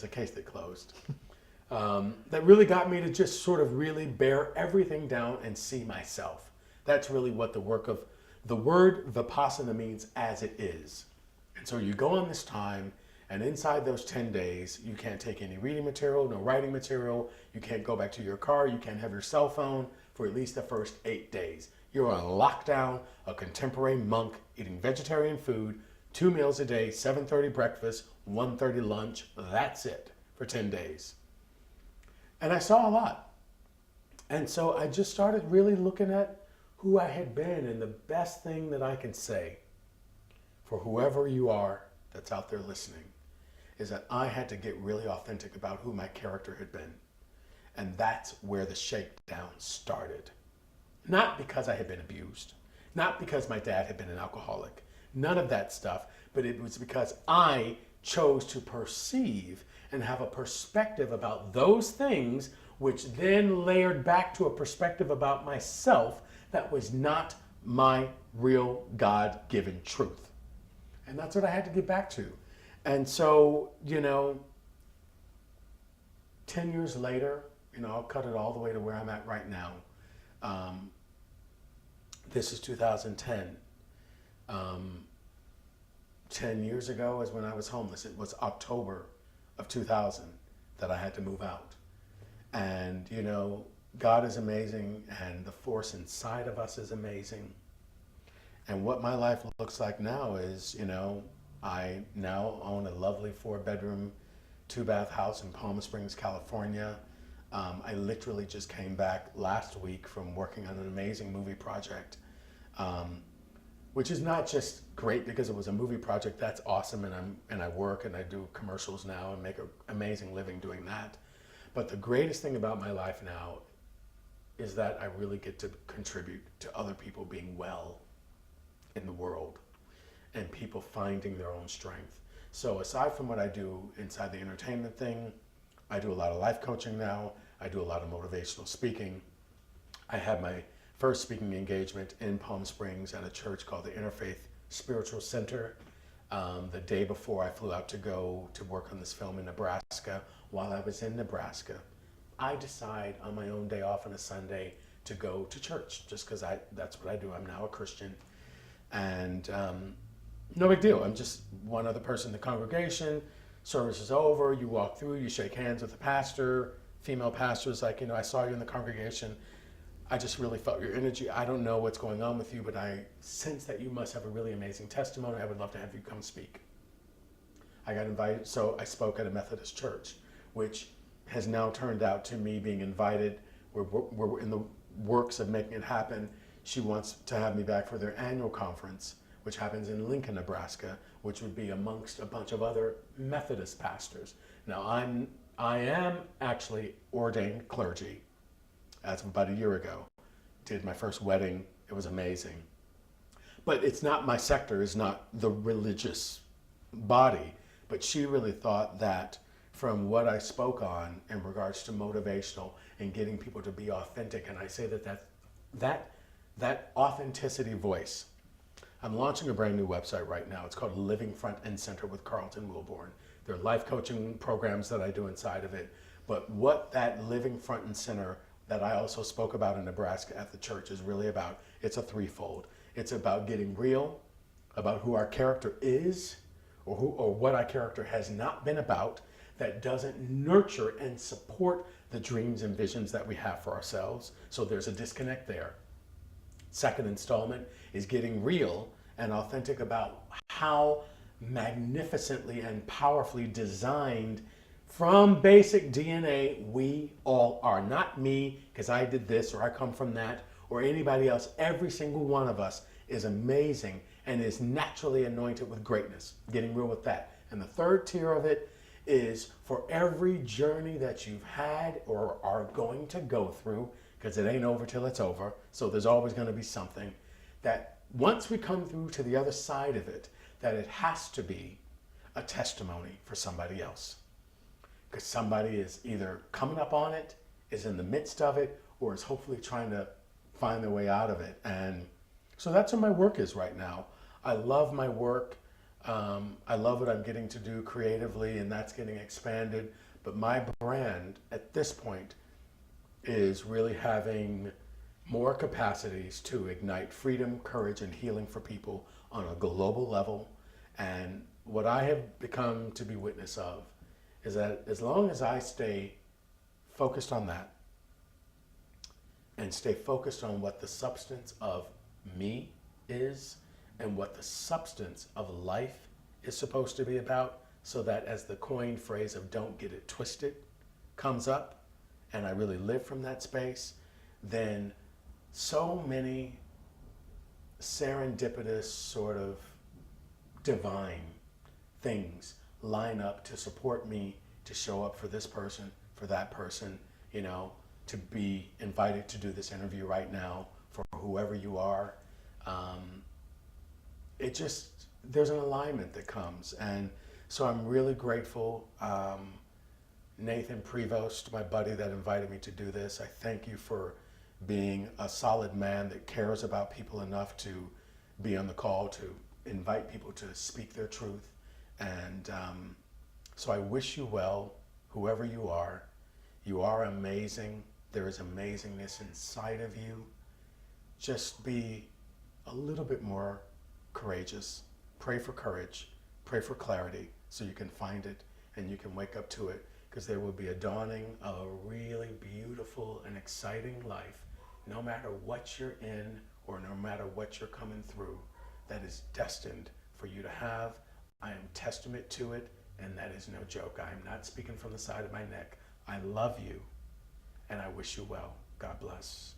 was a case that closed. That really got me to just sort of really bear everything down and see myself. That's really what the work of the word Vipassana means, as it is. And so you go on this time, and inside those 10 days, you can't take any reading material, no writing material, you can't go back to your car, you can't have your cell phone for at least the first 8 days. You're on lockdown, a contemporary monk, eating vegetarian food, 2 meals a day, 7:30 breakfast, 1:30 lunch. That's it for 10 days. And I saw a lot. And so I just started really looking at who I had been, and the best thing that I can say for whoever you are that's out there listening is that I had to get really authentic about who my character had been. And that's where the shakedown started. Not because I had been abused, not because my dad had been an alcoholic, none of that stuff, but it was because I chose to perceive and have a perspective about those things, which then layered back to a perspective about myself that was not my real God-given truth. And that's what I had to get back to. And so, 10 years later, I'll cut it all the way to where I'm at right now. This is 2010. 10 years ago is when I was homeless. It was October of 2000 that I had to move out. And, God is amazing, and the force inside of us is amazing. And what my life looks like now is, I now own a lovely 4-bedroom, 2-bath house in Palm Springs, California. I literally just came back last week from working on an amazing movie project, which is not just great because it was a movie project. That's awesome, and I work and I do commercials now and make an amazing living doing that. But the greatest thing about my life now is that I really get to contribute to other people being well in the world and people finding their own strength. So aside from what I do inside the entertainment thing, I do a lot of life coaching now. I do a lot of motivational speaking. I had my first speaking engagement in Palm Springs at a church called the Interfaith Spiritual Center the day before I flew out to go to work on this film in Nebraska. While I was in Nebraska, I decide on my own day off on a Sunday to go to church just because that's what I do. I'm now a Christian. And no big deal. I'm just one other person in the congregation. Service is over. You walk through, you shake hands with the pastor. Female pastor's like, I saw you in the congregation. I just really felt your energy. I don't know what's going on with you, but I sense that you must have a really amazing testimony. I would love to have you come speak. I got invited, so I spoke at a Methodist church, which has now turned out to me being invited. We're in the works of making it happen. She wants to have me back for their annual conference, which happens in Lincoln, Nebraska, which would be amongst a bunch of other Methodist pastors. Now, I am actually ordained clergy as of about a year ago. Did my first wedding. It was amazing. But it's not my sector, is not the religious body. But she really thought that from what I spoke on in regards to motivational and getting people to be authentic, and I say that authenticity voice. I'm launching a brand new website right now. It's called Living Front and Center with Carlton. There are life coaching programs that I do inside of it. But what that living front and center that I also spoke about in Nebraska at the church is really about, it's a threefold. It's about getting real, about who our character is, or what our character has not been about, that doesn't nurture and support the dreams and visions that we have for ourselves. So there's a disconnect there. Second installment is getting real and authentic about how magnificently and powerfully designed from basic DNA we all are. Not me, because I did this or I come from that, or anybody else. Every single one of us is amazing and is naturally anointed with greatness. Getting real with that. And the third tier of it is for every journey that you've had or are going to go through, because it ain't over till it's over, so there's always going to be something, that once we come through to the other side of it, that it has to be a testimony for somebody else. Because somebody is either coming up on it, is in the midst of it, or is hopefully trying to find their way out of it. And so that's what my work is right now. I love my work. I love what I'm getting to do creatively, and that's getting expanded. But my brand at this point is really having more capacities to ignite freedom, courage, and healing for people on a global level. And what I have become to be witness of is that as long as I stay focused on that and stay focused on what the substance of me is and what the substance of life is supposed to be about, so that as the coined phrase of "don't get it twisted" comes up and I really live from that space, then so many serendipitous, sort of divine things line up to support me to show up for this person, for that person, you know, to be invited to do this interview right now for whoever you are. It just, there's an alignment that comes. And so I'm really grateful. Nathan Prevoust, my buddy that invited me to do this, I thank you for being a solid man that cares about people enough to be on the call to invite people to speak their truth. And so I wish you well, whoever you are. You are amazing. There is amazingness inside of you. Just be a little bit more courageous. Pray for courage. Pray for clarity so you can find it and you can wake up to it, because there will be a dawning of a really beautiful and exciting life, no matter what you're in or no matter what you're coming through, that is destined for you to have. I am testament to it, and that is no joke. I am not speaking from the side of my neck. I love you, and I wish you well. God bless.